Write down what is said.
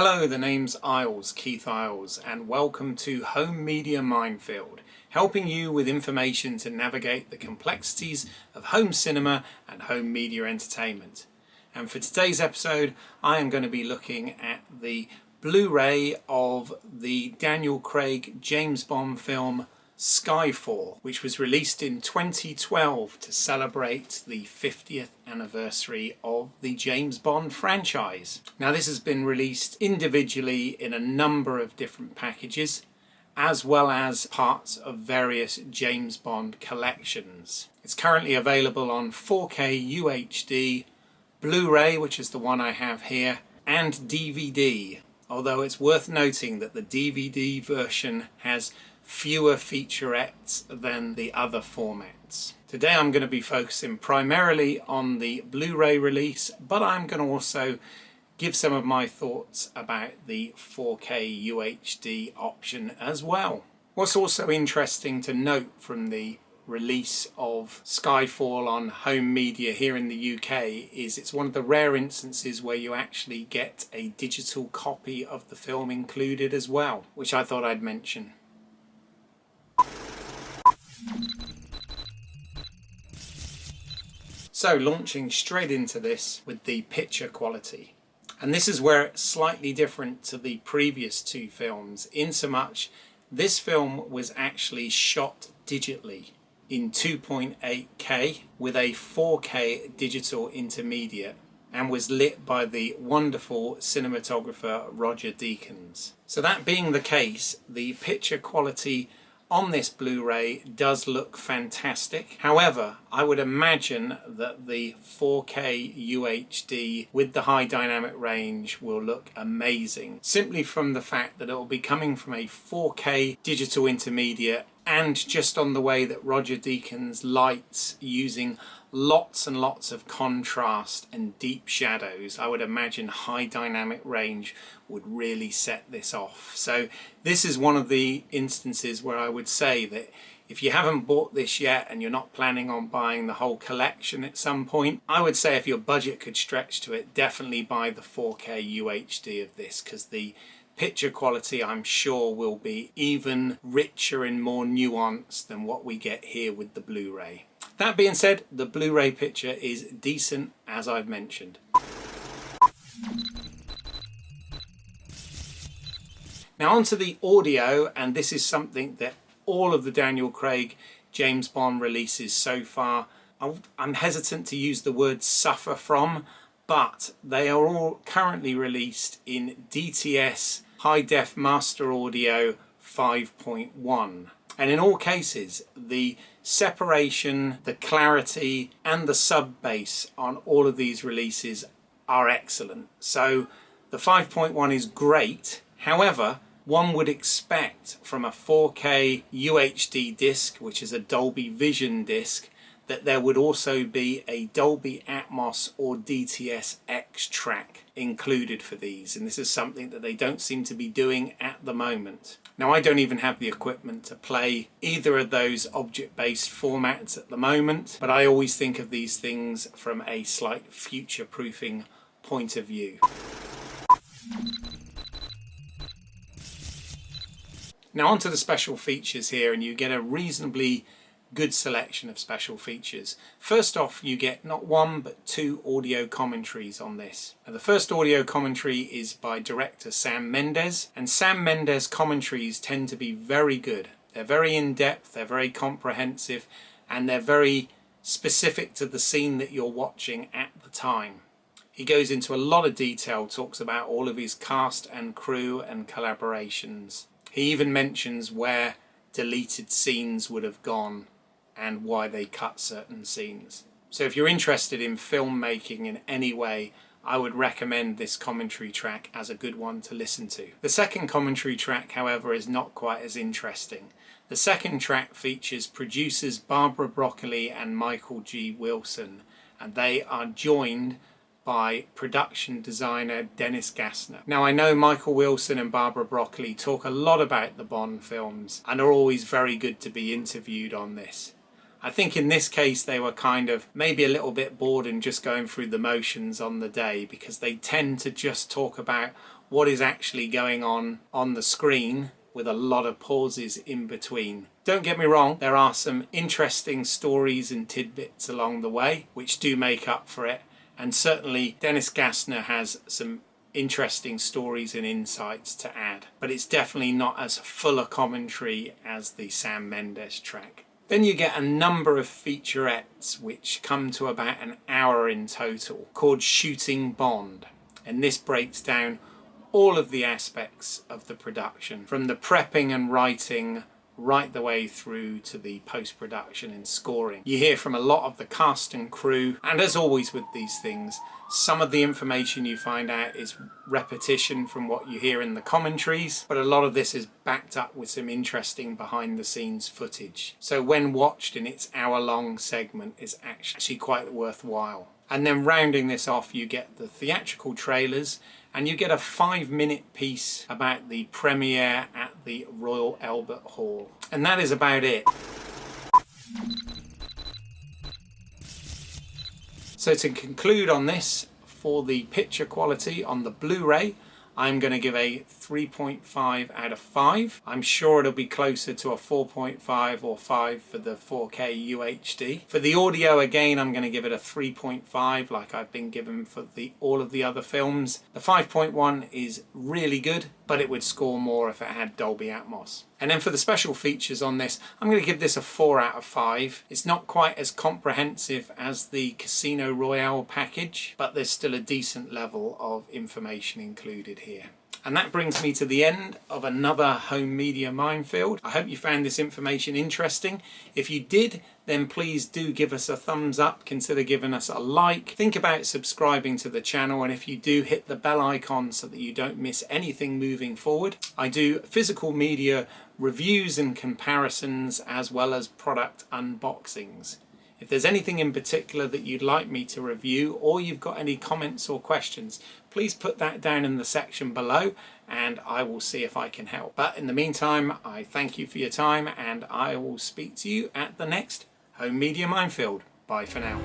Hello, the name's Isles, Keith Isles, and welcome to Home Media Minefield, helping you with information to navigate the complexities of home cinema and home media entertainment. And for today's episode, I am going to be looking at the Blu-ray of the Daniel Craig James Bond film Skyfall, which was released in 2012 to celebrate the 50th anniversary of the James Bond franchise. Now, this has been released individually in a number of different packages, as well as parts of various James Bond collections. It's currently available on 4K UHD, Blu-ray, which is the one I have here, and DVD, although it's worth noting that the DVD version has fewer featurettes than the other formats. Today I'm going to be focusing primarily on the Blu-ray release, but I'm going to also give some of my thoughts about the 4K UHD option as well. What's also interesting to note from the release of Skyfall on home media here in the UK is it's one of the rare instances where you actually get a digital copy of the film included as well, which I thought I'd mention. So, launching straight into this with the picture quality. And this is where it's slightly different to the previous two films, in so much this film was actually shot digitally in 2.8K with a 4K digital intermediate and was lit by the wonderful cinematographer Roger Deakins. So that being the case, the picture quality on this Blu-ray does look fantastic. However, I would imagine that the 4K UHD with the high dynamic range will look amazing, simply from the fact that it will be coming from a 4K digital intermediate, and just on the way that Roger Deakins lights using lots and lots of contrast and deep shadows, I would imagine high dynamic range would really set this off. So this is one of the instances where I would say that if you haven't bought this yet and you're not planning on buying the whole collection at some point, I would say if your budget could stretch to it, definitely buy the 4K UHD of this, because the picture quality, I'm sure, will be even richer and more nuanced than what we get here with the Blu-ray. That being said, the Blu-ray picture is decent, as I've mentioned. Now onto the audio, and this is something that all of the Daniel Craig James Bond releases so far, I'm hesitant to use the word suffer from, but they are all currently released in DTS High Def Master Audio 5.1. And in all cases, the separation, the clarity, and the sub bass on all of these releases are excellent. So the 5.1 is great. However, one would expect from a 4K UHD disc, which is a Dolby Vision disc, that there would also be a Dolby Atmos or DTS X track included for these, and this is something that they don't seem to be doing at the moment. Now, I don't even have the equipment to play either of those object-based formats at the moment, but I always think of these things from a slight future-proofing point of view. Now onto the special features here, and you get a reasonably good selection of special features. First off, you get not one but two audio commentaries on this. Now, the first audio commentary is by director Sam Mendes, and Sam Mendes commentaries tend to be very good. They're very in-depth, they're very comprehensive, and they're very specific to the scene that you're watching at the time. He goes into a lot of detail, talks about all of his cast and crew and collaborations. He even mentions where deleted scenes would have gone and why they cut certain scenes. So if you're interested in filmmaking in any way, I would recommend this commentary track as a good one to listen to. The second commentary track, however, is not quite as interesting. The second track features producers Barbara Broccoli and Michael G. Wilson, and they are joined by production designer Dennis Gassner. Now, I know Michael Wilson and Barbara Broccoli talk a lot about the Bond films and are always very good to be interviewed on this. I think in this case they were kind of maybe a little bit bored and just going through the motions on the day, because they tend to just talk about what is actually going on the screen, with a lot of pauses in between. Don't get me wrong, there are some interesting stories and tidbits along the way which do make up for it, and certainly Dennis Gassner has some interesting stories and insights to add, but it's definitely not as full a commentary as the Sam Mendes track. Then you get a number of featurettes which come to about an hour in total, called Shooting Bond, and this breaks down all of the aspects of the production, from the prepping and writing right the way through to the post-production and scoring. You hear from a lot of the cast and crew, and as always with these things, some of the information you find out is repetition from what you hear in the commentaries, but a lot of this is backed up with some interesting behind-the-scenes footage. So when watched in its hour-long segment, is actually quite worthwhile. And then rounding this off, you get the theatrical trailers, and you get a 5-minute piece about the premiere at the Royal Albert Hall. And that is about it. So to conclude on this, for the picture quality on the Blu-ray, I'm going to give a 3.5 out of 5. I'm sure it'll be closer to a 4.5 or 5 for the 4K UHD. For the audio, again, I'm going to give it a 3.5 like I've been given for all of the other films. The 5.1 is really good, but it would score more if it had Dolby Atmos. And then for the special features on this, I'm going to give this a 4 out of 5. It's not quite as comprehensive as the Casino Royale package, but there's still a decent level of information included here. And that brings me to the end of another home media minefield. I hope you found this information interesting. If you did, then please do give us a thumbs up, consider giving us a like, think about subscribing to the channel, and if you do, hit the bell icon so that you don't miss anything moving forward. I do physical media reviews and comparisons as well as product unboxings. If there's anything in particular that you'd like me to review, or you've got any comments or questions, please put that down in the section below and I will see if I can help. But in the meantime, I thank you for your time and I will speak to you at the next Home Media Minefield. Bye for now.